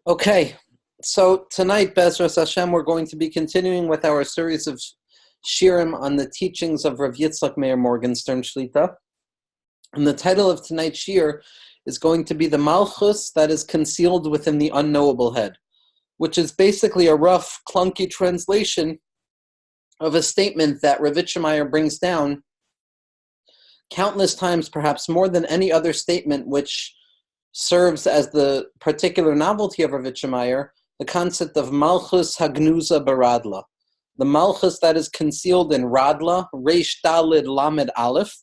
Okay, so tonight, Bezras Hashem, we're going to be continuing with our series of shirim on the teachings of Rav Yitzchak Meir Morgenstern Shlita. And the title of tonight's shir is going to be the Malchus that is concealed within the unknowable head, which is basically a rough, clunky translation of a statement that Rav Meir brings down countless times, perhaps more than any other statement, which serves as the particular novelty of Rav Meir, the concept of Malchus Hagnuza Baradla, the Malchus that is concealed in Radla, Reish Dalid Lamed Aleph,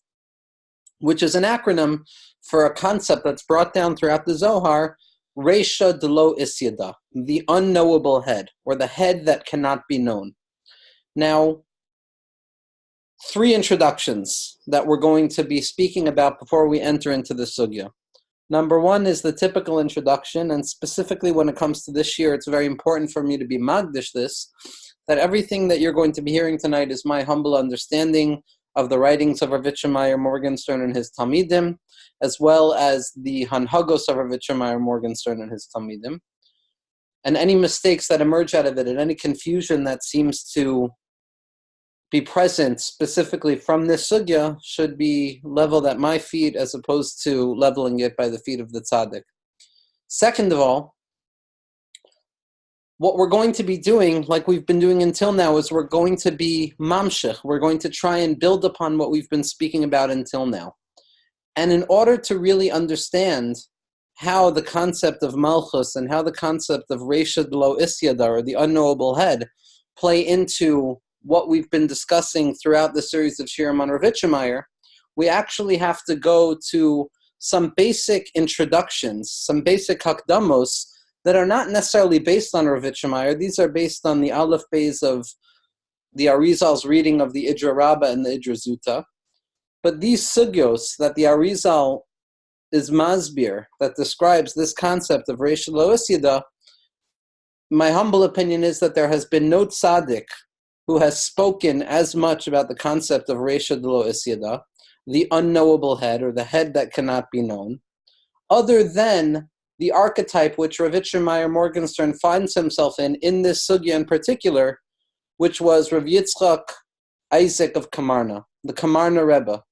which is an acronym for a concept that's brought down throughout the Zohar, Reisha Delo Isyada, the unknowable head, or the head that cannot be known. Now, three introductions that we're going to be speaking about before we enter into the sugya. Number one is the typical introduction, and specifically when it comes to this year, it's very important for me to be magdish this, that everything that you're going to be hearing tonight is my humble understanding of the writings of Rav Meir Morgenstern and his Talmidim, as well as the Hanhagos of Rav Meir Morgenstern and his Talmidim. And any mistakes that emerge out of it, and any confusion that seems to be present specifically from this sugya should be leveled at my feet as opposed to leveling it by the feet of the tzaddik. Second of all, what we're going to be doing, like we've been doing until now, is we're going to be mamshech. We're going to try and build upon what we've been speaking about until now. And in order to really understand how the concept of Malchus and how the concept of Reisha Delo Isyada, or the unknowable head, play into what we've been discussing throughout the series of Shirim on Rav Meir, we actually have to go to some basic introductions, some basic hakdamos that are not necessarily based on Rav Meir. These are based on the Aleph Beis of the Arizal's reading of the Idra Rabbah and the Idra Zuta. But these sugyos that the Arizal is masbir, that describes this concept of Reisha Delo Isyada, my humble opinion is that there has been no tzaddik who has spoken as much about the concept of Reisha Delo Isyada, the unknowable head, or the head that cannot be known, other than the archetype which Rav Meir Morgenstern finds himself in this sugya in particular, which was Rav Yitzchak Isaac of Kamarna, the Kamarna Rebbe,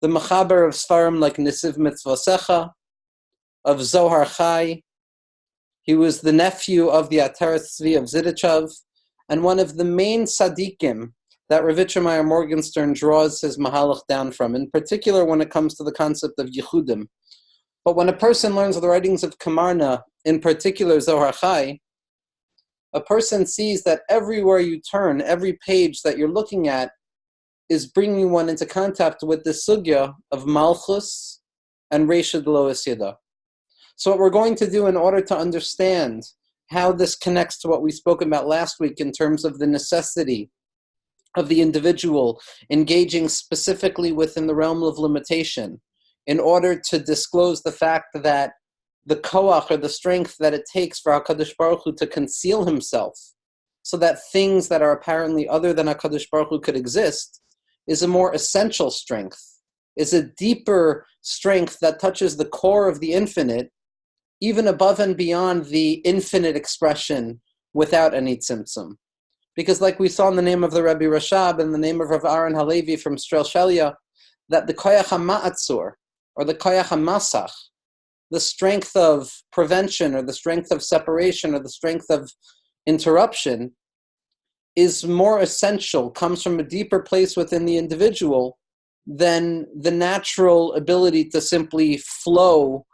the Mechaber of Svarim like Nisiv Mitzvasecha, of Zohar Chai. He was the nephew of the Ataras Tzvi of Zidichav, and one of the main tzaddikim that Rav Meir Morgenstern draws his mahalach down from, in particular when it comes to the concept of yichudim. But when a person learns the writings of Kamarna, in particular Zohar Chai, a person sees that everywhere you turn, every page that you're looking at is bringing one into contact with the sugya of Malchus and Reisha Delo Isyada. So what we're going to do in order to understand how this connects to what we spoke about last week in terms of the necessity of the individual engaging specifically within the realm of limitation in order to disclose the fact that the koach, or the strength that it takes for HaKadosh Baruch Hu to conceal himself so that things that are apparently other than HaKadosh Baruch Hu could exist, is a more essential strength, is a deeper strength that touches the core of the infinite, even above and beyond the infinite expression without any tzimtzum. Because like we saw in the name of the Rebbe Rashab and the name of Rav Aaron Halevi from Strel Shelia, that the koyach ha'ma'atzur, or the koyach ha'masach, the strength of prevention, or the strength of separation, or the strength of interruption, is more essential, comes from a deeper place within the individual than the natural ability to simply flow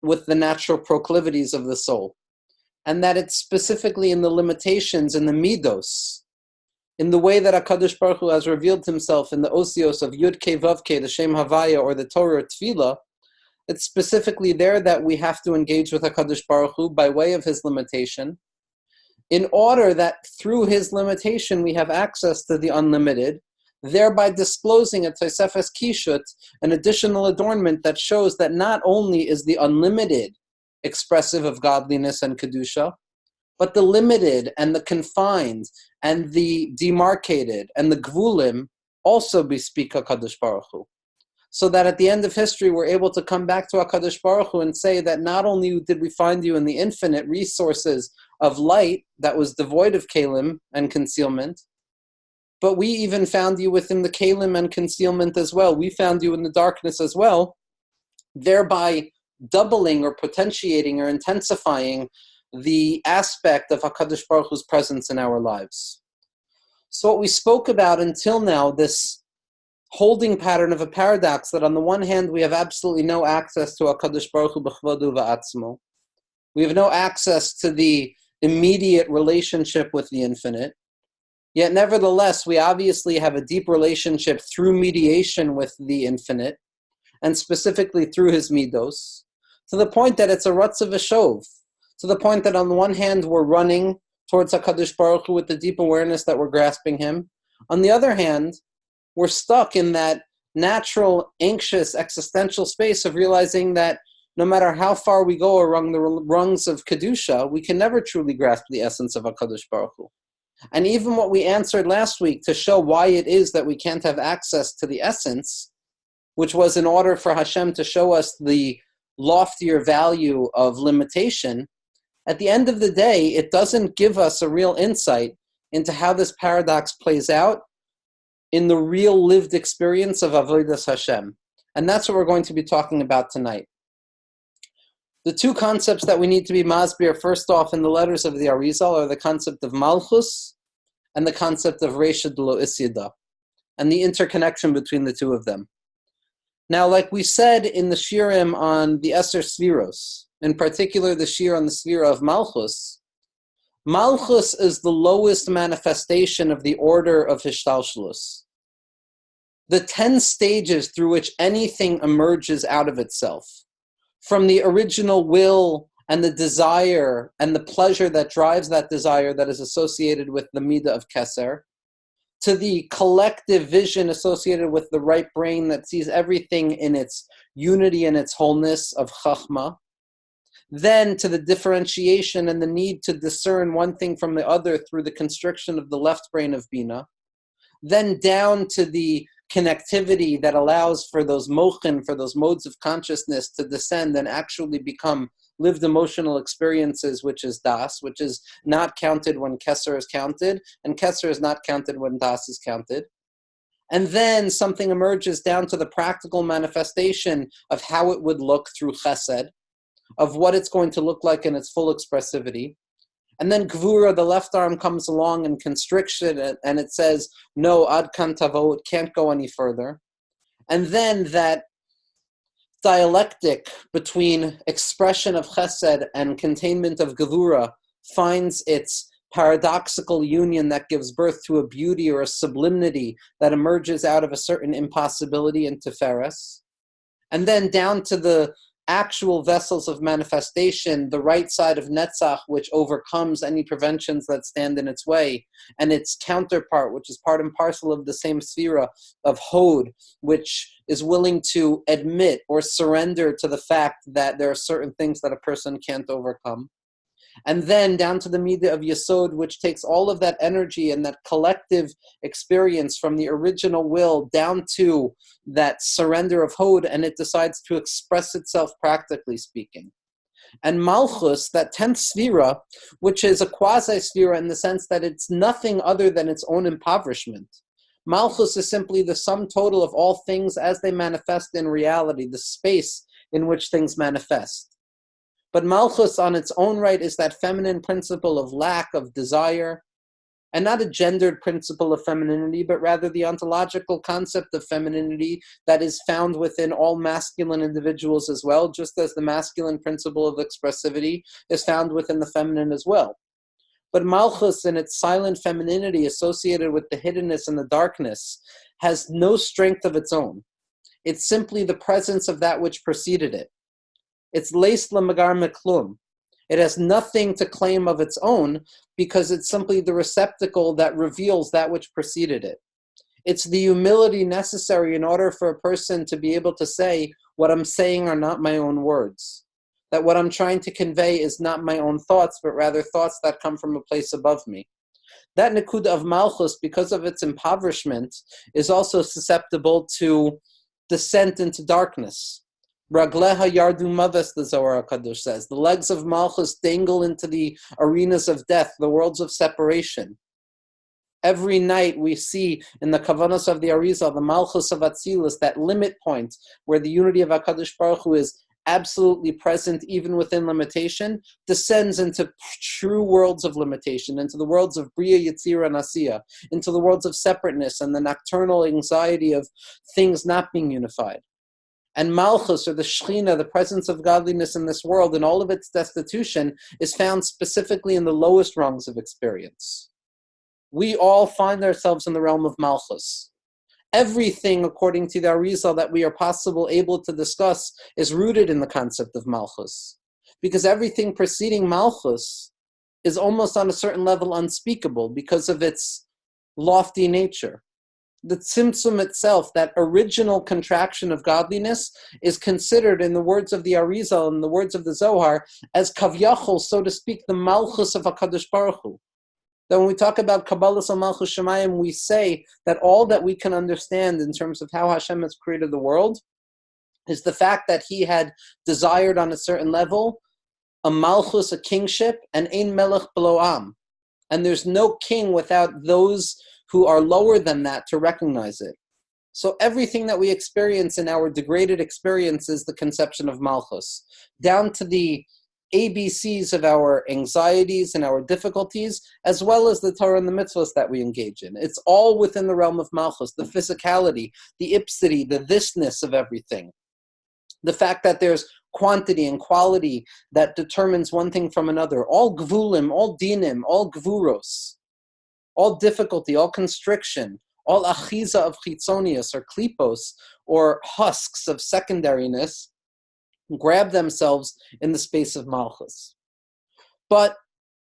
with the natural proclivities of the soul. And that it's specifically in the limitations, in the midos, in the way that HaKadosh Baruch Hu has revealed himself in the osios of Yud Kei Vav Kei, the Shem Havaya, or the Torah Tefillah, it's specifically there that we have to engage with HaKadosh Baruch Hu by way of his limitation, in order that through his limitation we have access to the unlimited, thereby disclosing a Tosefes Kishut, an additional adornment that shows that not only is the unlimited expressive of godliness and Kedusha, but the limited and the confined and the demarcated and the Gvulim also bespeak HaKadosh Baruch Hu. so that at the end of history, we're able to come back to HaKadosh Baruch Hu and say that not only did we find you in the infinite resources of light that was devoid of kalim and concealment, but we even found you within the kalim and concealment as well. We found you in the darkness as well, thereby doubling or potentiating or intensifying the aspect of HaKadosh Baruch Hu's presence in our lives. So what we spoke about until now, this holding pattern of a paradox, that on the one hand we have absolutely no access to HaKadosh Baruch Hu b'chvodu v'atzmo. We have no access to the immediate relationship with the infinite. Yet nevertheless, we obviously have a deep relationship through mediation with the infinite, and specifically through his midos, to the point that it's a rutz of a shov, to the point that on the one hand we're running towards HaKadosh Baruch Hu with the deep awareness that we're grasping him. On the other hand, we're stuck in that natural, anxious, existential space of realizing that no matter how far we go along the rungs of Kedusha, we can never truly grasp the essence of HaKadosh Baruch Hu. And even what we answered last week to show why it is that we can't have access to the essence, which was in order for Hashem to show us the loftier value of limitation, at the end of the day, it doesn't give us a real insight into how this paradox plays out in the real lived experience of Avodas Hashem. And that's what we're going to be talking about tonight. The two concepts that we need to be masbir first off in the letters of the Arizal are the concept of Malchus and the concept of Reisha D'lo Isyada, and the interconnection between the two of them. Now, like we said in the shirim on the Eser Sviros, in particular the shir on the Svira of Malchus, Malchus is the lowest manifestation of the order of Hishtalshelus. The 10 stages through which anything emerges out of itself, from the original will and the desire and the pleasure that drives that desire that is associated with the midah of Keser, to the collective vision associated with the right brain that sees everything in its unity and its wholeness of Chachma, then to the differentiation and the need to discern one thing from the other through the constriction of the left brain of Bina, then down to the connectivity that allows for those mochin, for those modes of consciousness to descend and actually become lived emotional experiences, which is das, which is not counted when Keser is counted, and Keser is not counted when das is counted. And then something emerges down to the practical manifestation of how it would look through chesed, of what it's going to look like in its full expressivity. And then Gvura, the left arm, comes along and constricts it, and it says, no, ad kan tavo, it can't go any further. And then that dialectic between expression of chesed and containment of Gvura finds its paradoxical union that gives birth to a beauty or a sublimity that emerges out of a certain impossibility and tiferes. And then down to the actual vessels of manifestation, the right side of Netzach, which overcomes any preventions that stand in its way, and its counterpart, which is part and parcel of the same sphera of Hod, which is willing to admit or surrender to the fact that there are certain things that a person can't overcome. And then down to the midah of Yesod, which takes all of that energy and that collective experience from the original will down to that surrender of Hod, and it decides to express itself practically speaking. And Malchus, that 10th sphera, which is a quasi-sphera in the sense that it's nothing other than its own impoverishment. Malchus is simply the sum total of all things as they manifest in reality, the space in which things manifest. But Malchus on its own right is that feminine principle of lack of desire, and not a gendered principle of femininity, but rather the ontological concept of femininity that is found within all masculine individuals as well, just as the masculine principle of expressivity is found within the feminine as well. But Malchus, in its silent femininity associated with the hiddenness and the darkness, has no strength of its own. It's simply the presence of that which preceded it. It's leis lemagar meklum. It has nothing to claim of its own because it's simply the receptacle that reveals that which preceded it. It's the humility necessary in order for a person to be able to say, what I'm saying are not my own words. That what I'm trying to convey is not my own thoughts, but rather thoughts that come from a place above me. That Nakuda of Malchus, because of its impoverishment, is also susceptible to descent into darkness. Ragleha yardu maves, the Zohar HaKadosh says. The legs of Malchus dangle into the arenas of death, the worlds of separation. Every night we see in the Kavanos of the Arizal, the Malchus of Atzilus, that limit point where the unity of HaKadosh Baruch Hu is absolutely present even within limitation, descends into true worlds of limitation, into the worlds of Bria, Yetzira, and Asiya, into the worlds of separateness and the nocturnal anxiety of things not being unified. And Malchus, or the Shechina, the presence of godliness in this world, in all of its destitution, is found specifically in the lowest rungs of experience. We all find ourselves in the realm of Malchus. Everything, according to the Arizal, that we are able to discuss is rooted in the concept of Malchus. Because everything preceding Malchus is almost on a certain level unspeakable because of its lofty nature. The tzimtzum itself, that original contraction of godliness, is considered, in the words of the Arizal and the words of the Zohar, as kavyachol, so to speak, the Malchus of HaKadosh Baruch Hu. That when we talk about Kabbalah and Malchus Shemayim, we say that all that we can understand in terms of how Hashem has created the world is the fact that he had desired on a certain level a Malchus, a kingship, and ein melech below am. And there's no king without those who are lower than that to recognize it. So everything that we experience in our degraded experience is the conception of Malchus, down to the ABCs of our anxieties and our difficulties, as well as the Torah and the mitzvahs that we engage in. It's all within the realm of Malchus, the physicality, the ipsity, the thisness of everything. The fact that there's quantity and quality that determines one thing from another. All gvulim, all dinim, all gvuros, all difficulty, all constriction, all achiza of chitzonius or klipos, or husks of secondariness, grab themselves in the space of Malchus. But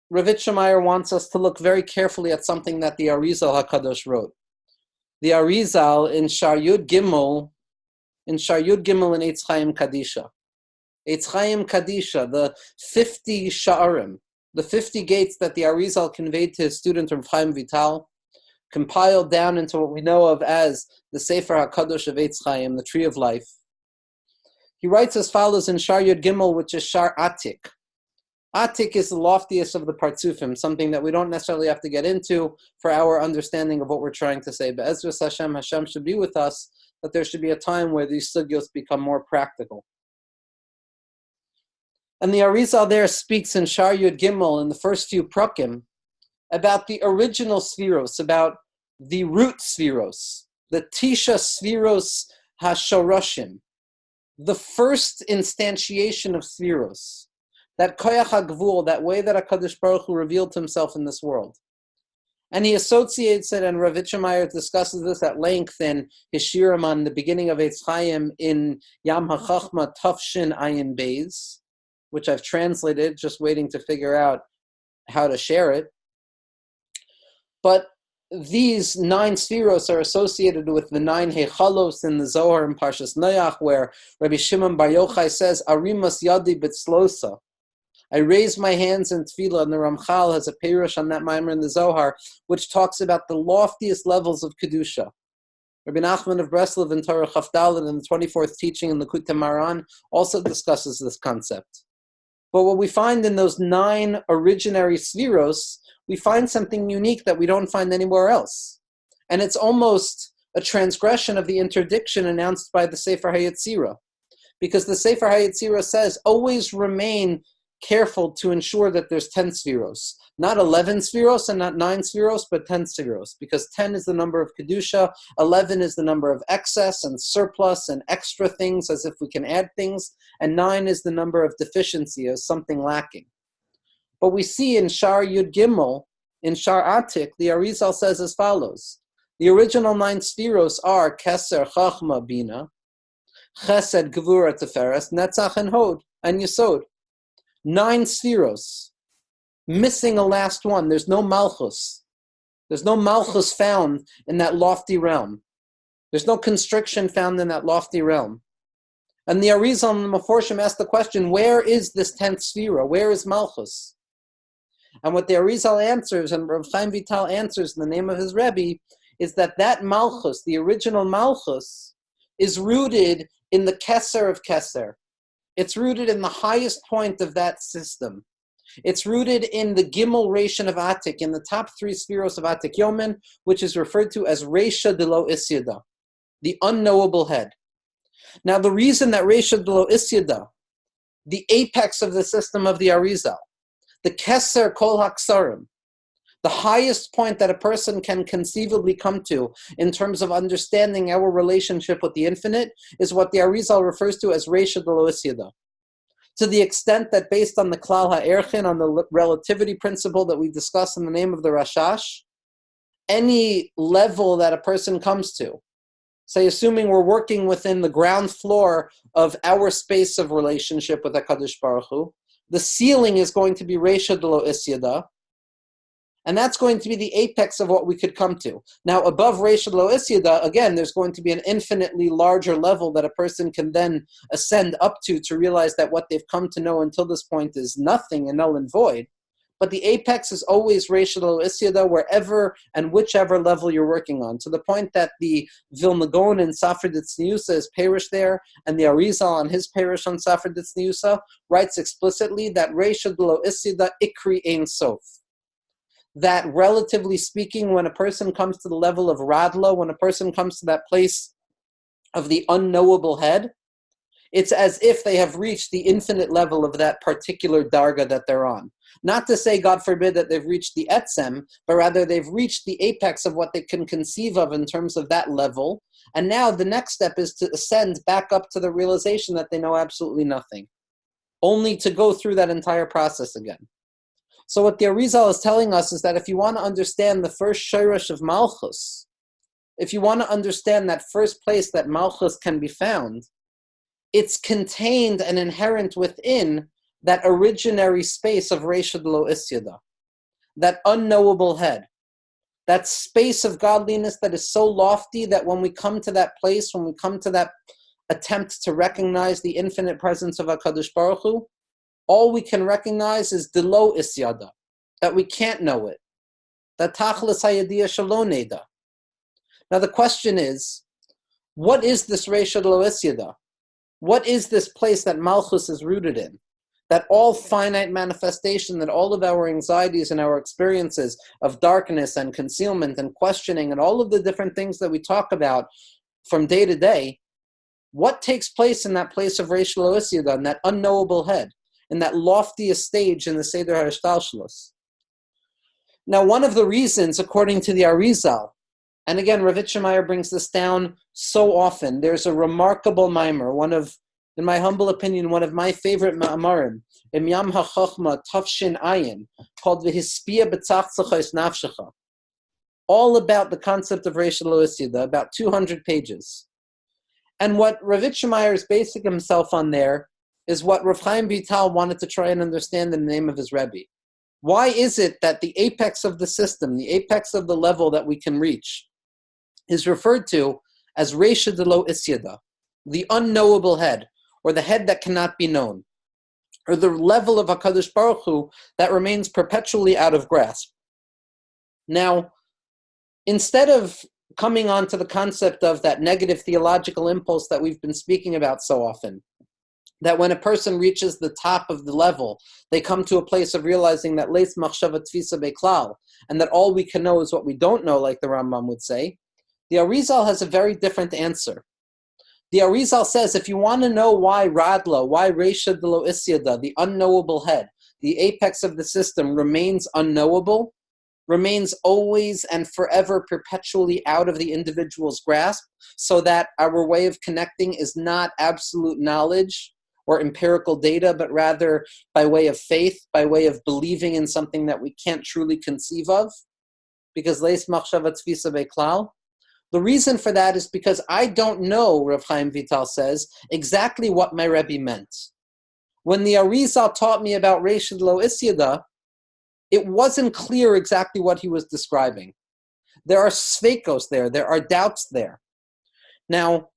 Rav Yitzchak wants us to look very carefully at something that the Arizal HaKadosh wrote. The Arizal in Shar Yud Gimel in Eitz Chaim Kadisha. Eitz Chaim Kadisha, the 50 Sha'arim, the 50 gates that the Arizal conveyed to his student Rav Chaim Vital, compiled down into what we know of as the Sefer HaKadosh of Eitz Chaim, the Tree of Life. He writes as follows in Shar Yud Gimel, which is Shar Atik. Atik is the loftiest of the Partzufim, something that we don't necessarily have to get into for our understanding of what we're trying to say. But Ezras Hashem should be with us, that there should be a time where these sugyos become more practical. And the Arizal there speaks in Shar Yud Gimel, in the first few prakim, about the original Sfiros, about the root Sfiros, the Tisha Sfiros HaShoroshim, the first instantiation of Sfiros, that Koyach HaGvul, that way that HaKadosh Baruch Hu revealed himself in this world. And he associates it, and Rav Yitzchak discusses this at length in his Shirim on the beginning of Eitz Chaim in Yam HaChachma Tafshin Ayin Beis, which I've translated, just waiting to figure out how to share it. But these 9 Sfiros are associated with the 9 Hechalos in the Zohar and Parshas Noach, where Rabbi Shimon Bar Yochai says, Arimas Yadi B'tzlosa. I raise my hands in tefillah, and the Ramchal has a perush on that mimer in the Zohar, which talks about the loftiest levels of Kedusha. Rabbi Nachman of Breslov in Torah Chavdalad in the 24th teaching in the Likutei Maran also discusses this concept. But what we find in those 9 originary Sfiros, we find something unique that we don't find anywhere else. And it's almost a transgression of the interdiction announced by the Sefer HaYetzirah. Because the Sefer HaYetzirah says, always remain careful to ensure that there's 10 Sfiros. Not 11 Sfiros and not 9 Sfiros, but 10 Sfiros. Because 10 is the number of Kedusha, 11 is the number of excess and surplus and extra things, as if we can add things, and 9 is the number of deficiency, as something lacking. But we see in Shar Yud Gimel, in Shar Atik, the Arizal says as follows. The original 9 Sfiros are Keser, Chachma, Bina, Chesed, Gevura, Teferes, Netzach, and Hod, and Yesod. 9 Sfiros, missing a last one. There's no Malchus. There's no Malchus found in that lofty realm. There's no constriction found in that lofty realm. And the Arizal and the Meforshim asked the question, where is this 10th Sfira? Where is Malchus? And what the Arizal answers, and Rav Chaim Vital answers in the name of his Rebbe, is that Malchus, the original Malchus, is rooted in the Keser of Keser. It's rooted in the highest point of that system. It's rooted in the Gimel Ration of Atik, in the top three spheros of Atik Yomen, which is referred to as Reisha de lo Isyada, the unknowable head. Now, the reason that Reisha de lo Isyada, the apex of the system of the Arizal, the Keser Kol Haksarim, the highest point that a person can conceivably come to in terms of understanding our relationship with the infinite, is what the Arizal refers to as Reisha de lo Isyada. To the extent that, based on the Klal HaErchin, on the relativity principle that we discuss in the name of the Rashash, any level that a person comes to, say, assuming we're working within the ground floor of our space of relationship with HaKadosh Baruch Hu, the ceiling is going to be Reisha de lo Isyada, and that's going to be the apex of what we could come to. Now, above Reisha de lo Isyada, again, there's going to be an infinitely larger level that a person can then ascend up to realize that what they've come to know until this point is nothing and null and void. But the apex is always Reisha de lo Isyada, wherever and whichever level you're working on, to the point that the Vilna Gaon in Sefer Tzniusa is parish there, and the Arizal on his parish on Sefer Tzniusa writes explicitly that Reisha de lo Isyada ikri ein sof. That, relatively speaking, when a person comes to the level of Radla, when a person comes to that place of the unknowable head, it's as if they have reached the infinite level of that particular darga that they're on. Not to say, God forbid, that they've reached the etzem, but rather they've reached the apex of what they can conceive of in terms of that level. And now the next step is to ascend back up to the realization that they know absolutely nothing, only to go through that entire process again. So what the Arizal is telling us is that if you want to understand the first shirish of Malchus, if you want to understand that first place that Malchus can be found, it's contained and inherent within that originary space of Reisha de lo Isyada, that unknowable head, that space of godliness that is so lofty that when we come to that place, when we come to that attempt to recognize the infinite presence of HaKadosh Baruch Hu, all we can recognize is de lo Isyada, that we can't know it, that tachlis hayadiyah shelo neda. Now the question is, what is this Reisha de lo Isyada? What is this place that Malchus is rooted in? That all finite manifestation, that all of our anxieties and our experiences of darkness and concealment and questioning and all of the different things that we talk about from day to day, what takes place in that place of Reisha de lo Isyada, in that unknowable head, in that loftiest stage in the Seder HaHishtalshalos? Now, one of the reasons, according to the Arizal, and again, Rav Meir brings this down so often, there's a remarkable mimer, one of, in my humble opinion, one of my favorite ma'amarim, Im Yam HaChochma Tafshin Ayin, called V'hispia B'tzachtzachos Nafshecha, all about the concept of Reisha de lo Isyada, about 200 pages. And what Rav Meir is basing himself on there is what Rav Chaim Vital wanted to try and understand in the name of his Rebbe. Why is it that the apex of the system, the apex of the level that we can reach, is referred to as Reisha de lo Isyada, the unknowable head, or the head that cannot be known, or the level of HaKadosh Baruch Hu that remains perpetually out of grasp? Now, instead of coming on to the concept of that negative theological impulse that we've been speaking about so often, that when a person reaches the top of the level, they come to a place of realizing that leis machshava tfisa beklal, and that all we can know is what we don't know, like the Rambam would say, the Arizal has a very different answer. The Arizal says, if you want to know why Radla, why Reisha de lo Isyada, the unknowable head, the apex of the system, remains unknowable, remains always and forever perpetually out of the individual's grasp, so that our way of connecting is not absolute knowledge or empirical data, but rather by way of faith, by way of believing in something that we can't truly conceive of, because leis machshava tfisa beklal. The reason for that is because I don't know, Rav Chaim Vital says, exactly what my Rebbe meant. When the Arizal taught me about Reisha de lo Isyada, it wasn't clear exactly what he was describing. There are sveikos there are doubts there. Now,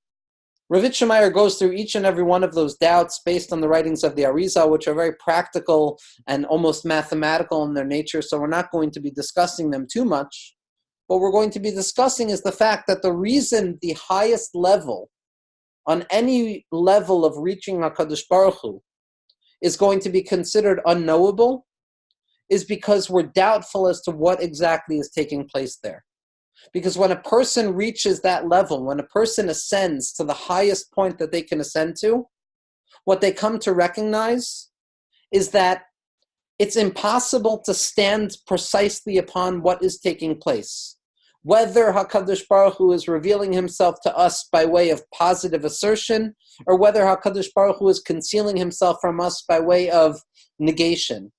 Rav Meir goes through each and every one of those doubts based on the writings of the Arizal, which are very practical and almost mathematical in their nature, so we're not going to be discussing them too much. What we're going to be discussing is the fact that the reason the highest level on any level of reaching HaKadosh Baruch Hu is going to be considered unknowable is because we're doubtful as to what exactly is taking place there. Because when a person reaches that level, when a person ascends to the highest point that they can ascend to, what they come to recognize is that it's impossible to stand precisely upon what is taking place. Whether HaKadosh Baruch Hu is revealing himself to us by way of positive assertion, or whether HaKadosh Baruch Hu is concealing himself from us by way of negation.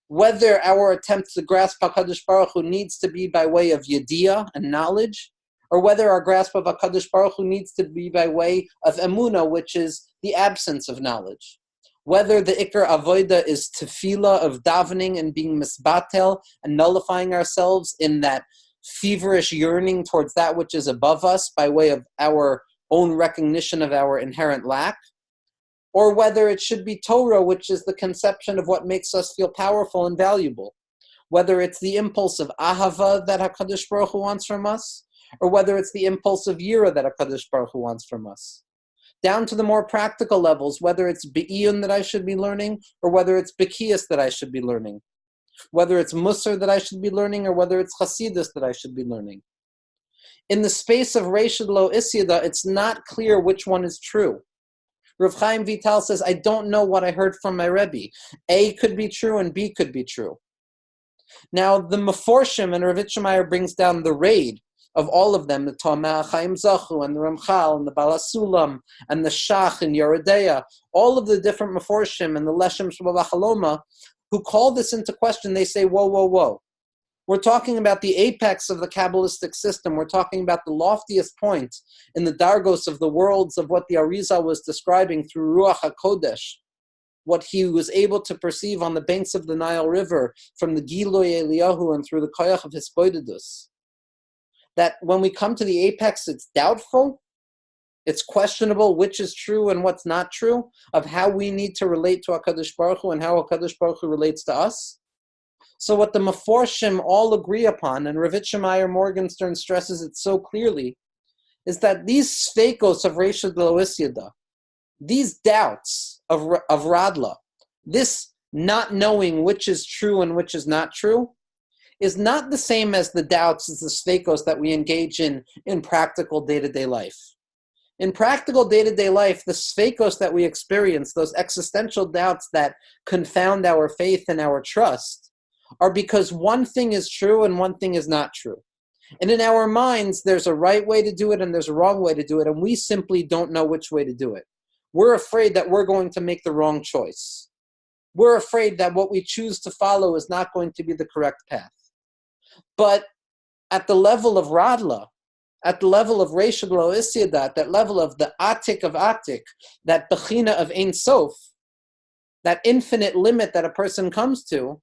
Whether our attempt to grasp HaKadosh Baruch Hu needs to be by way of yediyah and knowledge, or whether our grasp of HaKadosh Baruch Hu needs to be by way of emunah, which is the absence of knowledge. Whether the ikar avodah is tefillah of davening and being misbatel and nullifying ourselves in that feverish yearning towards that which is above us by way of our own recognition of our inherent lack, or whether it should be Torah, which is the conception of what makes us feel powerful and valuable, whether it's the impulse of ahava that HaKadosh Baruch Hu wants from us, or whether it's the impulse of yira that HaKadosh Baruch Hu wants from us. Down to the more practical levels, whether it's be'iyun that I should be learning, or whether it's bekiyas that I should be learning, whether it's musar that I should be learning, or whether it's chasidus that I should be learning. In the space of Reishad Lo Isyada, it's not clear which one is true. Rav Chaim Vital says, I don't know what I heard from my Rebbe. A could be true and B could be true. Now, the Meforshim and Rav Meir brings down the raid of all of them, the Tomah Chaim Zachu and the Ramchal and the Balasulam and the Shach and Yeredeya, all of the different Meforshim and the Leshem Shabbat who call this into question. They say, whoa, whoa, whoa. We're talking about the apex of the Kabbalistic system. We're talking about the loftiest point in the dargos of the worlds of what the Arizal was describing through Ruach HaKodesh, what he was able to perceive on the banks of the Nile River from the Giloy Eliyahu and through the Koyach of Hisboidedus. That when we come to the apex, it's doubtful, it's questionable which is true and what's not true, of how we need to relate to HaKadosh Baruch Hu and how HaKadosh Baruch Hu relates to us. So what the Meforshim all agree upon, and Rav Meir Morgenstern stresses it so clearly, is that these sfeikos of Reishad Lo Isyada, these doubts of Radla, this not knowing which is true and which is not true, is not the same as the doubts, as the sfeikos that we engage in practical day-to-day life. In practical day-to-day life, the sfeikos that we experience, those existential doubts that confound our faith and our trust, are because one thing is true and one thing is not true. And in our minds, there's a right way to do it and there's a wrong way to do it, and we simply don't know which way to do it. We're afraid that we're going to make the wrong choice. We're afraid that what we choose to follow is not going to be the correct path. But at the level of Radla, at the level of Reishad Lo Isyada, at that level of the Atik of Atik, that Bechina of Ein Sof, that infinite limit that a person comes to,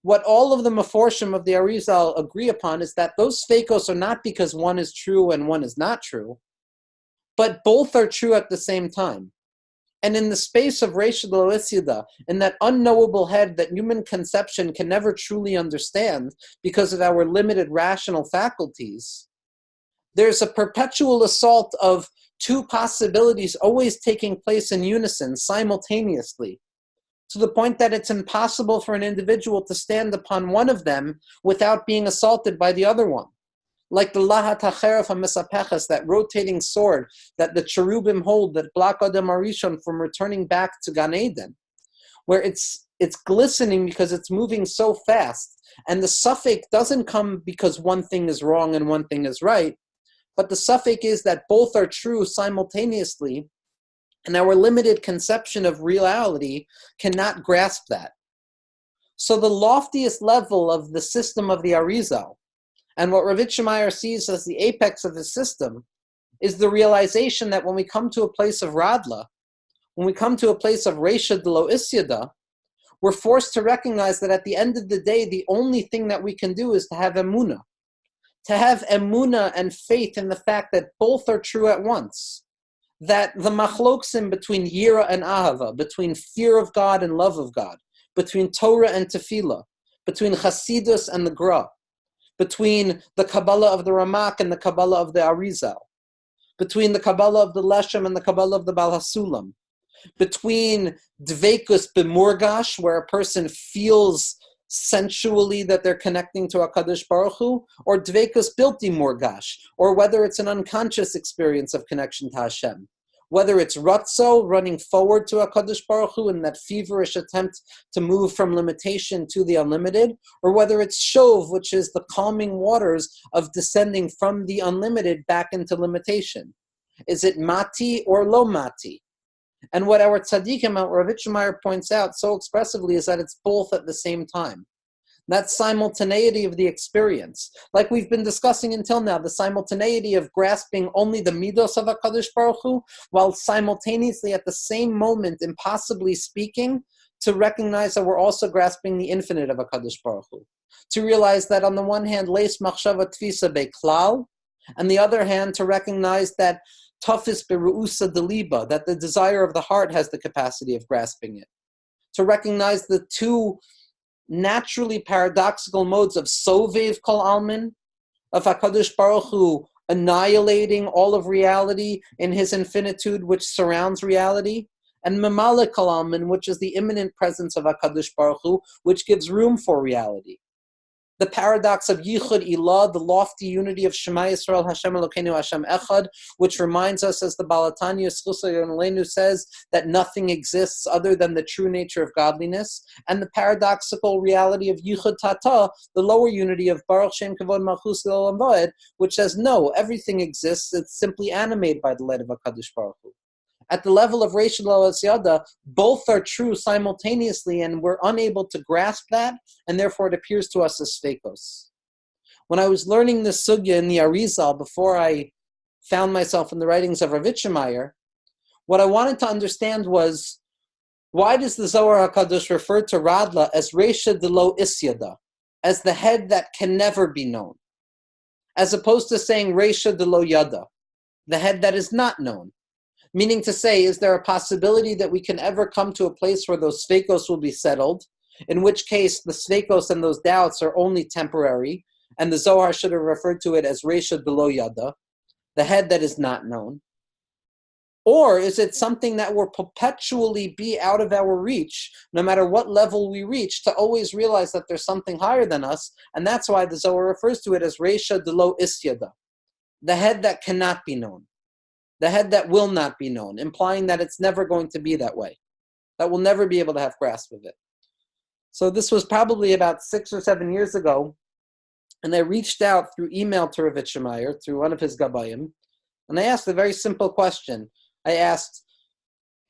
what all of the Meforshim of the Arizal agree upon is that those sfeikos are not because one is true and one is not true, but both are true at the same time. And in the space of Reishad Lo Isyada, in that unknowable head that human conception can never truly understand because of our limited rational faculties, there's a perpetual assault of two possibilities always taking place in unison, simultaneously, to the point that it's impossible for an individual to stand upon one of them without being assaulted by the other one. Like the Lahat HaCheref HaMesapeches, that rotating sword that the cherubim hold that block Adam Arishon from returning back to Gan Eden, where it's glistening because it's moving so fast. And the suffix doesn't come because one thing is wrong and one thing is right, but the suffix is that both are true simultaneously, and our limited conception of reality cannot grasp that. So the loftiest level of the system of the Arizal, and what Rav Meir sees as the apex of his system, is the realization that when we come to a place of Radla, when we come to a place of Reishad Lo Isyada, we're forced to recognize that at the end of the day, the only thing that we can do is to have emunah. To have emunah and faith in the fact that both are true at once. That the machloksim between yira and ahava, between fear of God and love of God, between Torah and tefillah, between chasidus and the gra, between the Kabbalah of the Ramak and the Kabbalah of the Arizal, between the Kabbalah of the Leshem and the Kabbalah of the Baal HaSulam, between Dveikus b'murgash, where a person feels sensually that they're connecting to HaKadosh Baruch Hu, or Dveikus bilti murgash, or whether it's an unconscious experience of connection to Hashem. Whether it's Ratzo, running forward to HaKadosh Baruch Hu in that feverish attempt to move from limitation to the unlimited, or whether it's Shov, which is the calming waters of descending from the unlimited back into limitation. Is it Mati or Lo Mati? And what our tzaddikim, Rav Yitzchak points out so expressively, is that it's both at the same time. That simultaneity of the experience, like we've been discussing until now, the simultaneity of grasping only the midos of HaKadosh Baruch Hu, while simultaneously at the same moment, impossibly speaking, to recognize that we're also grasping the infinite of HaKadosh Baruch Hu. To realize that on the one hand, leis machshava tfisa beklal, and the other hand, to recognize that tafis beruusa deliba, that the desire of the heart has the capacity of grasping it. To recognize the two naturally paradoxical modes of sovev kol almin, of HaKadosh Baruch Hu annihilating all of reality in his infinitude which surrounds reality, and memale kol almin, which is the immanent presence of HaKadosh Baruch Hu, which gives room for reality. The paradox of Yichud Ilah, the lofty unity of Shema Yisrael, Hashem Elokeinu, Hashem Echad, which reminds us, as the Baal HaTanya Schusay Yonelenu says, that nothing exists other than the true nature of godliness, and the paradoxical reality of Yichud Tata, the lower unity of Baruch Shem Kavod Malchus L'Olam Va'ed, which says, no, everything exists, it's simply animated by the light of HaKadosh Baruch Hu. At the level of Reish Lo Asyada, both are true simultaneously, and we're unable to grasp that, and therefore it appears to us as Sveikos. When I was learning this sugya in the Arizal, before I found myself in the writings of Rav Yitzchak, what I wanted to understand was, why does the Zohar HaKadosh refer to Radla as Reisha de Lo Isyada, as the head that can never be known, as opposed to saying Reisha de Lo Yada, the head that is not known? Meaning to say, is there a possibility that we can ever come to a place where those sveikos will be settled, in which case the sveikos and those doubts are only temporary, and the Zohar should have referred to it as Reisha B'lo Yada, the head that is not known? Or is it something that will perpetually be out of our reach, no matter what level we reach, to always realize that there's something higher than us, and that's why the Zohar refers to it as Reisha D'lo Isyada, the head that cannot be known, the head that will not be known, implying that it's never going to be that way, that we'll never be able to have grasp of it. So this was probably about 6 or 7 years ago, and I reached out through email to Rav Yitzchak, through one of his gabayim, and I asked a very simple question. I asked,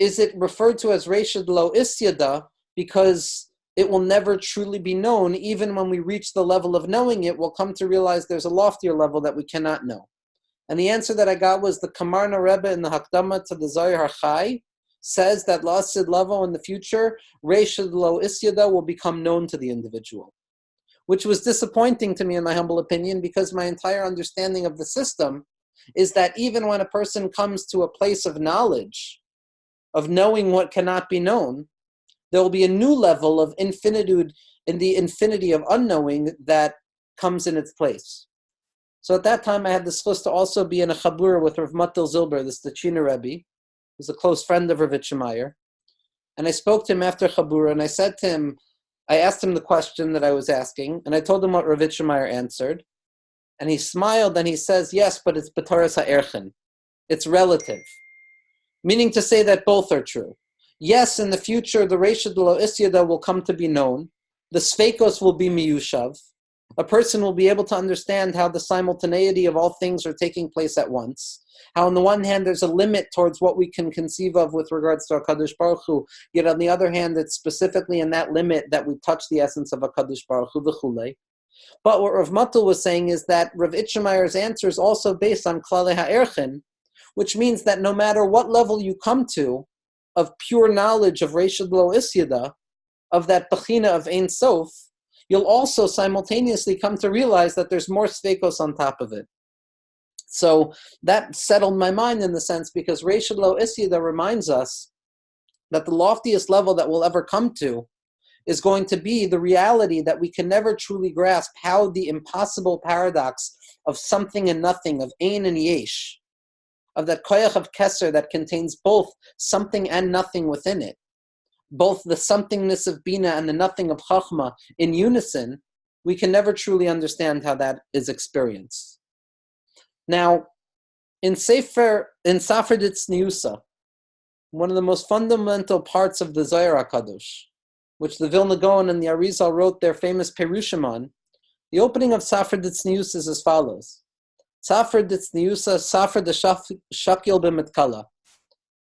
is it referred to as Reisha Lo Isyada because it will never truly be known? Even when we reach the level of knowing it, we'll come to realize there's a loftier level that we cannot know. And the answer that I got was the Kamarna Rebbe in the Hakdama to the Zohar HaChai says that La'asid Lavo in the future, Reisha Lo Isyada will become known to the individual, which was disappointing to me in my humble opinion, because my entire understanding of the system is that even when a person comes to a place of knowledge, of knowing what cannot be known, there will be a new level of infinitude in the infinity of unknowing that comes in its place. So at that time, I had the schus to also be in a chabura with Rav Matil Zilber, the Stachina Rebbe, who's a close friend of Rav Yitzchak. And I spoke to him after chabura, and I said to him, I asked him the question that I was asking, and I told him what Rav Yitzchak answered. And he smiled, and he says, yes, but it's b'toras ha'erchen. It's relative. Meaning to say that both are true. Yes, in the future, the Reisha Lo Isyada will come to be known. The Sveikos will be miyushav. A person will be able to understand how the simultaneity of all things are taking place at once. How on the one hand, there's a limit towards what we can conceive of with regards to HaKadosh Baruch Hu, yet on the other hand, it's specifically in that limit that we touch the essence of HaKadosh Baruch Hu v'chulei. But what Rav Matil was saying is that Rav Yitzchak's answer is also based on Klalei HaErchen, which means that no matter what level you come to of pure knowledge of Reisha Lo Isyada, of that Bechina of Ein Sof, you'll also simultaneously come to realize that there's more Sveikos on top of it. So that settled my mind in the sense, because Reisha Lo Isyada reminds us that the loftiest level that we'll ever come to is going to be the reality that we can never truly grasp how the impossible paradox of something and nothing, of Ein and Yesh, of that koyach of keser that contains both something and nothing within it, both the somethingness of bina and the nothing of chachma in unison, we can never truly understand how that is experienced. Now, in Safar Ditzniusa, one of the most fundamental parts of the Zohar HaKadosh, which the Vilna Gaon and the Arizal wrote their famous Perushim on, the opening of Safar Ditzniusa is as follows. Safar Ditzniusa, Safar de Shakil b'mitkala.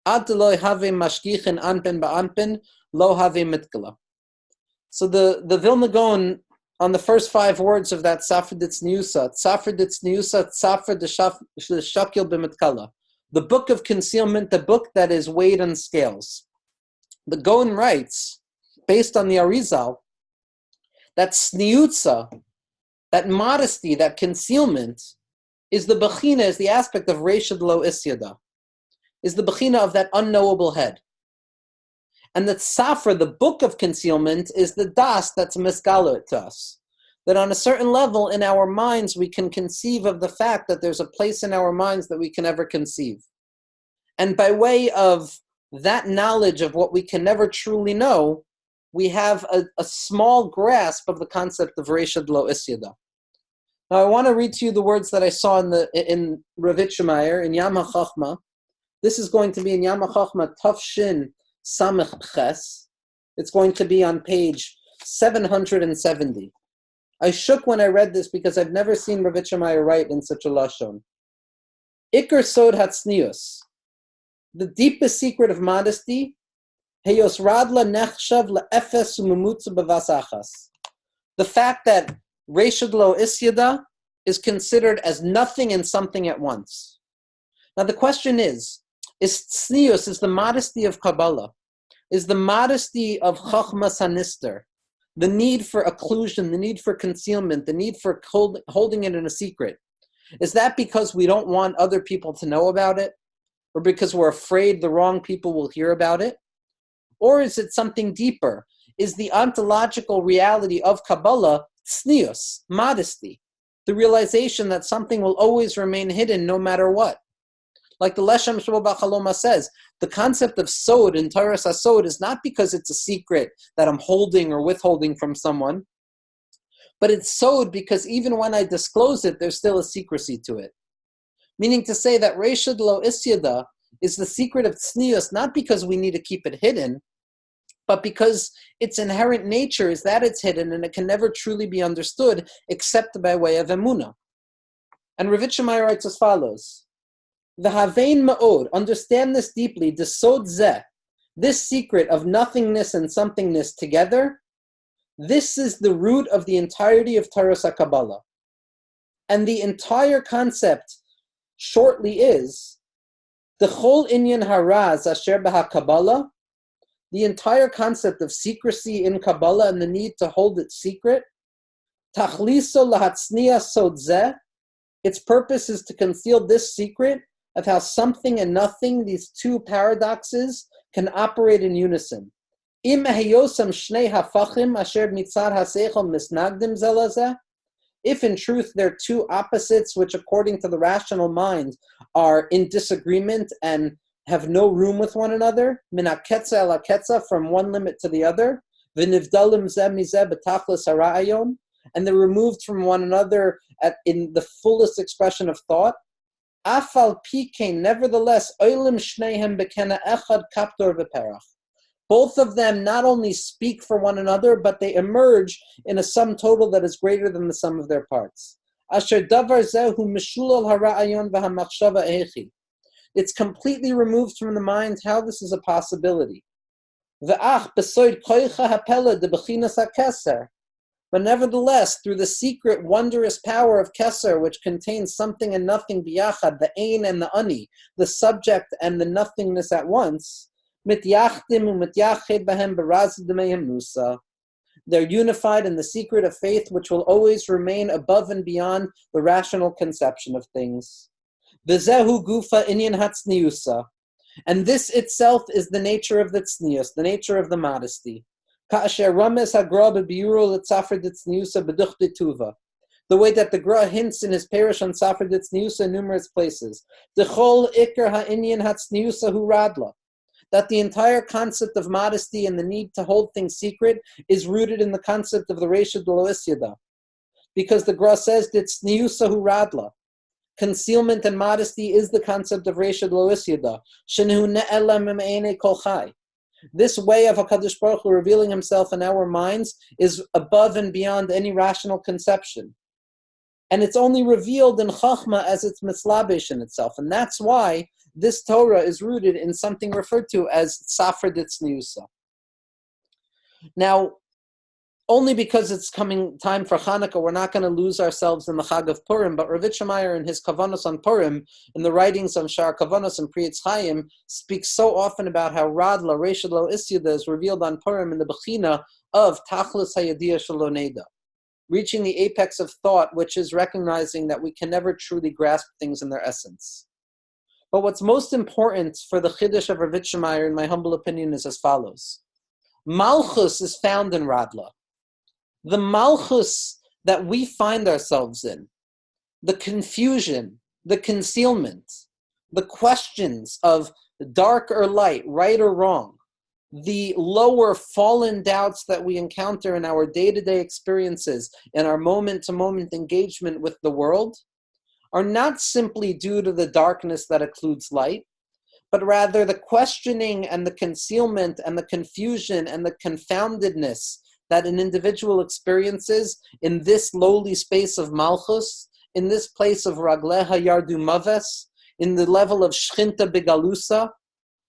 Ad lo have mashgichin anpen ba'anpen, lo have mitkala. So the Vilna Gaon, on the first 5 words of that Safar Ditzniusa, Safar de Shakil b'mitkala, the book of concealment, the book that is weighed on scales. The Gaon writes, based on the Arizal, that sniutza, that modesty, that concealment, is the bechina, is the aspect of Reshad Lo Isyada, is the bechina of that unknowable head. And that Safra, the book of concealment, is the das that's misgaler to us. That on a certain level in our minds we can conceive of the fact that there's a place in our minds that we can never conceive. And by way of that knowledge of what we can never truly know, we have a small grasp of the concept of Reshad Lo Isyada. Now I want to read to you the words that I saw in Rav Yitzchak in Yam HaChachma. This is going to be in Yam HaChachma Taf Shin Samech Ches. It's going to be on page 770. I shook when I read this because I've never seen Rav Yitzchak write in such a lashon. Iker Sod Hatznius, the deepest secret of modesty, Heyos Radla Nechshav LaEfes Umemutza Bavasachas. The fact that Reshad Lo Isyada is considered as nothing and something at once. Now the question is tznius, is the modesty of Kabbalah, is the modesty of Chachmas HaNister, the need for occlusion, the need for concealment, the need for holding it in a secret, is that because we don't want other people to know about it? Or because we're afraid the wrong people will hear about it? Or is it something deeper? Is the ontological reality of Kabbalah tznius, modesty, the realization that something will always remain hidden no matter what? Like the Leshem Shmuel Bachaloma says, the concept of sod in Taras HaSod is not because it's a secret that I'm holding or withholding from someone, but it's sod because even when I disclose it, there's still a secrecy to it. Meaning to say that Reshad Lo Isyada is the secret of tznius, not because we need to keep it hidden, but because its inherent nature is that it's hidden and it can never truly be understood except by way of emunah. And Rav Yitzchak writes as follows: V'havein ma'od, understand this deeply, the sod zeh, this secret of nothingness and somethingness together, this is the root of the entirety of Taras HaKabbalah. And the entire concept shortly is the chol inyan haraz asher b'ha-Kabbalah, the entire concept of secrecy in Kabbalah and the need to hold it secret, tachliso lahatzniya sod zeh, its purpose is to conceal this secret of how something and nothing, these two paradoxes, can operate in unison. Im heyosam shnei hafachim asher mitzad haseichel misnagdim zelazeh, if in truth they're two opposites which according to the rational mind are in disagreement and have no room with one another, min haketza el haketza, from one limit to the other, v'nivdalim zeh mizeh b'tachlis harayon, and they're removed from one another in the fullest expression of thought. Afal pikein, nevertheless, oilim shneihem bekena echad kaptor v'perach. Both of them not only speak for one another, but they emerge in a sum total that is greater than the sum of their parts. Asher davar zehu mishulal harayon v'hamachshava echi. It's completely removed from the mind how this is a possibility. V'ach besoid koicha hapela de bechinas hakeser. But nevertheless, through the secret, wondrous power of Keser, which contains something and nothing biyachad, the ein and the ani, the subject and the nothingness at once, mityachdim u'mityached bahem berazid demehem nusa. They're unified in the secret of faith, which will always remain above and beyond the rational conception of things. V'zehu gufa inyan hatzniusa. And this itself is the nature of the tznius, the nature of the modesty. The The way that the Gra hints in his parish on Safra Ditzniusa in numerous places. Dechol ikar ha'inyan hatzniusa hu radla. That the entire concept of modesty and the need to hold things secret is rooted in the concept of the Reisha Lo Isyada. Because the Gra says, Ditzniusa hu radla. Concealment and modesty is the concept of Reisha Lo Isyada. Shenhu ne'ela mim'ene kol chai. This way of HaKadosh Baruch Hu revealing himself in our minds is above and beyond any rational conception. And it's only revealed in Chachma as it's mislabish in itself. And that's why this Torah is rooted in something referred to as Safra Ditzniusa. Now, only because it's coming time for Hanukkah, we're not going to lose ourselves in the Chag of Purim, but Rav Meir in his Kavanos on Purim, in the writings of Shar Kavanos and Pri Etz Chaim, speaks so often about how Radla, Reisha Lo Isyada, is revealed on Purim in the Bechina of Tachlis Hayadiyah Shelo Neda, reaching the apex of thought, which is recognizing that we can never truly grasp things in their essence. But what's most important for the Chiddush of Rav Meir, in my humble opinion, is as follows. Malchus is found in Radla. The Malchus that we find ourselves in, the confusion, the concealment, the questions of dark or light, right or wrong, the lower fallen doubts that we encounter in our day-to-day experiences, in our moment-to-moment engagement with the world, are not simply due to the darkness that occludes light, but rather the questioning and the concealment and the confusion and the confoundedness that an individual experiences in this lowly space of Malchus, in this place of Ragleha Yardu Maves, in the level of Shchinta Begalusa,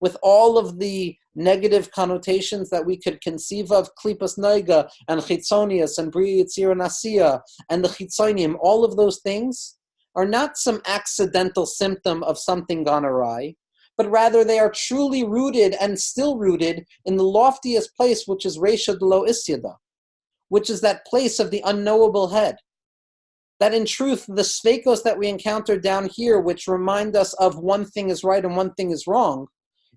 with all of the negative connotations that we could conceive of, Klipas Noiga and Chitzonius and Bri Yitzir Nasiya and the Chitzonim, all of those things are not some accidental symptom of something gone awry, but rather they are truly rooted and still rooted in the loftiest place, which is Reisha Lo Isyada, which is that place of the unknowable head. That in truth, the sveikos that we encounter down here, which remind us of one thing is right and one thing is wrong,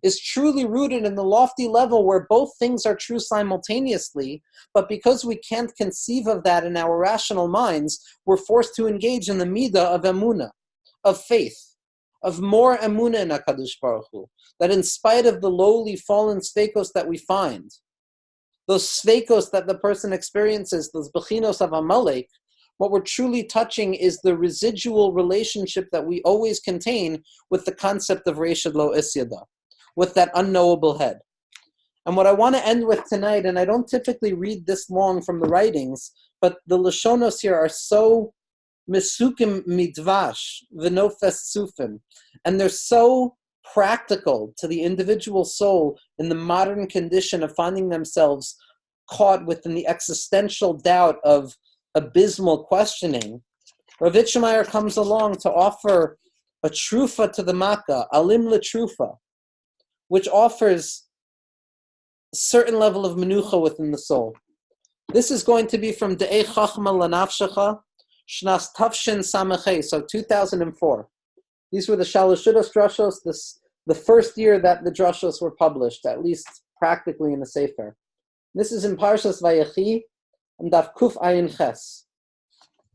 is truly rooted in the lofty level where both things are true simultaneously, but because we can't conceive of that in our rational minds, we're forced to engage in the midah of emunah, of faith, of more emunah in HaKadosh Baruch Hu, that in spite of the lowly fallen sveikos that we find, those sveikos that the person experiences, those bechinos of Amalek, what we're truly touching is the residual relationship that we always contain with the concept of Reisha Lo Isyada, with that unknowable head. And what I want to end with tonight, and I don't typically read this long from the writings, but the Lashonos here are so Mesukim midvash, v'nofes sufim. And they're so practical to the individual soul in the modern condition of finding themselves caught within the existential doubt of abysmal questioning. Rav Meir comes along to offer a trufa to the Makkah, alim letrufa, which offers a certain level of menucha within the soul. This is going to be from De'ei Chachma Lanafshecha, Shnas Tafshin Samachay, so 2004. These were the Shalashudos Drashos, the first year that the Drashos were published, at least practically in the Sefer. This is in Parshas Vayechi, and Daf Kuf Ayin Ches.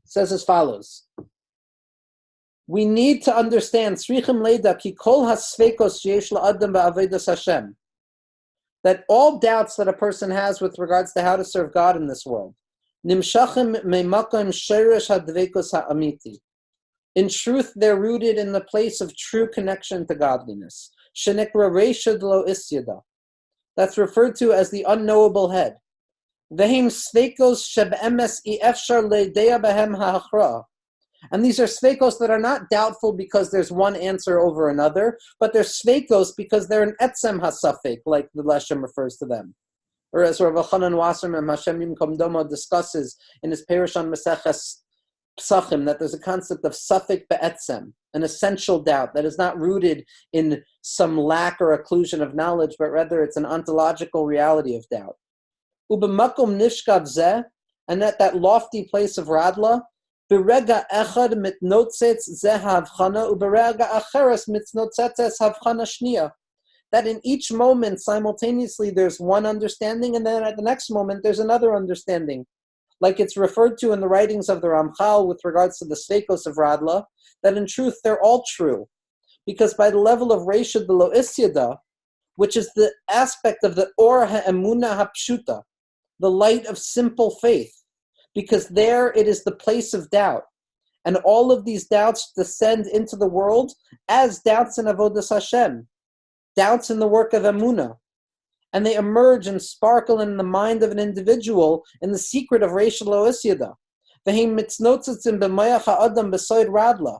It says as follows. We need to understand Srichim Leda Ki Kol HaSveikos Sheyesh LaAdam Ba'avedas Hashem, that all doubts that a person has with regards to how to serve God in this world, Nimshachim Meimakom Sheresh HaDveikos HaAmiti. In truth, they're rooted in the place of true connection to godliness. Shenekra Reisha Lo Isyada. That's referred to as the unknowable head. Vehim Sveikos Shebe'emes I'efshar Le'deya Behem Ha'achra. And these are sveikos that are not doubtful because there's one answer over another, but they're sveikos because they're an etzem hasafik, like the Leshem refers to them. Or as Rav Chanan Wasserman Hashem Yimkom Domo discusses in his Perush on Maseches Psachim, that there's a concept of safik be'etzem, an essential doubt that is not rooted in some lack or occlusion of knowledge, but rather it's an ontological reality of doubt. Ubemakom nishkav zeh, and at that lofty place of Radla, Berega echad mitnotzetz zeh havchana, uberega acheres mitnotzetzes havchana shnia. That in each moment, simultaneously, there's one understanding, and then at the next moment, there's another understanding. like it's referred to in the writings of the Ramchal with regards to the Sveikos of Radla, that in truth they're all true. Because by the level of Reisha de lo Isyada, which is the aspect of the Or ha'emuna ha'pshuta, the light of simple faith, because there it is the place of doubt. And all of these doubts descend into the world as doubts in Avodas Hashem, doubts in the work of Emunah. And they emerge and sparkle in the mind of an individual in the secret of Reisha lo Isyada. V'heim mitznotzitzim b'mayach ha'adam b'soid radla.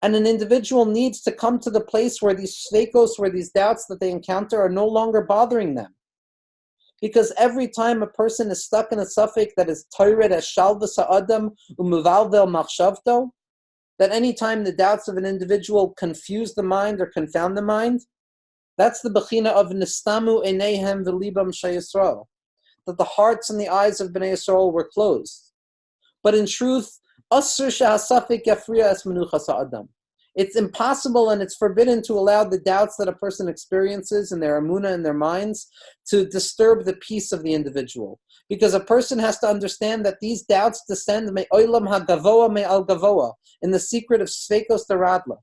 And an individual needs to come to the place where these sveikos, where these doubts that they encounter are no longer bothering them. Because every time a person is stuck in a suffix that is toired as shalvas ha'adam u'muvalvel machshavto, that any time the doubts of an individual confuse the mind or confound the mind, that's the bechina of nistamu eineihem v'libam sheyisrael, that the hearts and the eyes of Bnei Yisrael were closed. But in truth, asur shehasafik yafriya es menuchas ha'adam. It's impossible and it's forbidden to allow the doubts that a person experiences in their emunah and their minds to disturb the peace of the individual. Because a person has to understand that these doubts descend me oilam ha'gavoa me al gavoa, in the secret of sveikos deradla.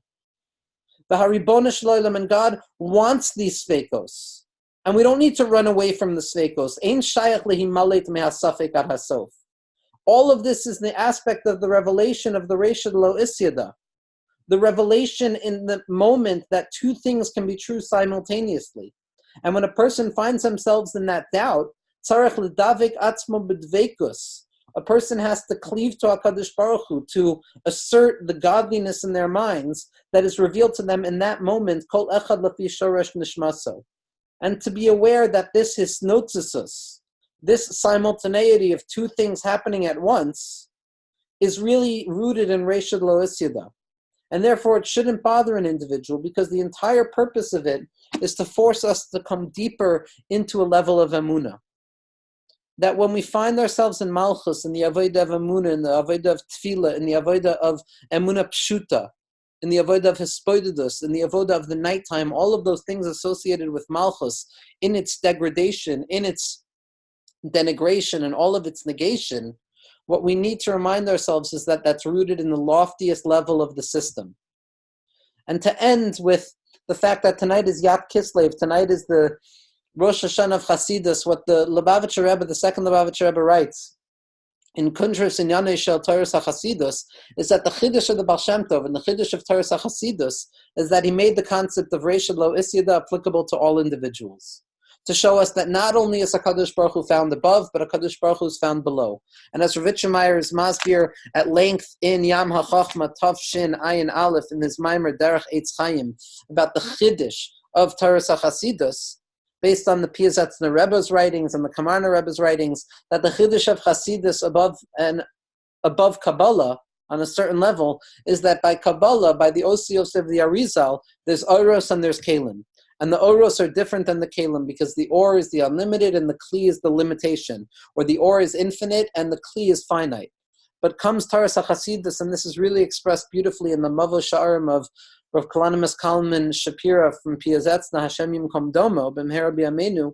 The haribona shloilam, and God wants these sveikos. And we don't need to run away from the sveikos. Ein shayach lehimalet mehasafek ad hasof. All of this is the aspect of the revelation of the Reisha lo Isyada. The revelation in the moment that two things can be true simultaneously. And when a person finds themselves in that doubt, tzarech ledavik atzmo b'dveikus, a person has to cleave to HaKadosh Baruch Hu, to assert the godliness in their minds that is revealed to them in that moment, kol echad lafi shoresh nishmaso. And to be aware that this hisnotzisus, this simultaneity of two things happening at once, is really rooted in Reisha lo Isyada. And therefore it shouldn't bother an individual, because the entire purpose of it is to force us to come deeper into a level of emunah. That when we find ourselves in Malchus, in the avodah of emunah, in the avodah of tefillah, in the avodah of emunah pshuta, in the avodah of hispoidus, in the avodah of the nighttime, all of those things associated with Malchus, in its degradation, in its denigration, and all of its negation, what we need to remind ourselves is that that's rooted in the loftiest level of the system. And to end with the fact that tonight is Yat Kislev, tonight is the Rosh Hashanah of Hasidus, what the Lubavitcher Rebbe, the second Lubavitcher Rebbe, writes in Kundros in Yanei Shel Torah HaChasidus is that the Chiddush of the Baal Shem Tov and the Chiddush of Torah HaChasidus is that he made the concept of Reisha lo Isyada applicable to all individuals, to show us that not only is HaKadosh Baruch Hu found above, but HaKadosh Baruch Hu is found below. And as Rav Meir is masbir at length in Yam HaChachma Tav Shin Ayin Aleph in his Maimer Derech Eitz Chaim about the Chiddush of Torah HaChasidus, based on the Piazetzner Rebbe's writings and the Kamarna Rebbe's writings, that the Chiddush of Chasidus above Kabbalah on a certain level is that by Kabbalah, by the Osios of the Arizal, there's Oros and there's Kalim. And the Oros are different than the Kalim, because the Or is the unlimited and the Kli is the limitation, or the Or is infinite and the Kli is finite. But comes Taras HaChasidus, and this is really expressed beautifully in the Mavo Sha'arim of Rav Kalanimus Kalman Shapira from Piazetzna Hashem Yimkom Domo, B'mhera B'yameinu.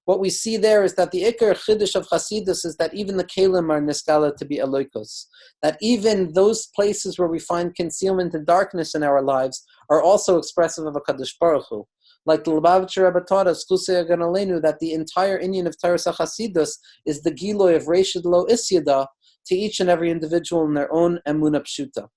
What we see there is that the Iker Chiddush of Chasidus is that even the Kalim are niskala to be Eloikos. That even those places where we find concealment and darkness in our lives are also expressive of a Kadosh Baruch Hu. Like the Lubavitcher Rebbe taught us, that the entire inyan of Taras HaChasidus is the Giloy of Reisha lo Isyada to each and every individual in their own Emunah Pshuta.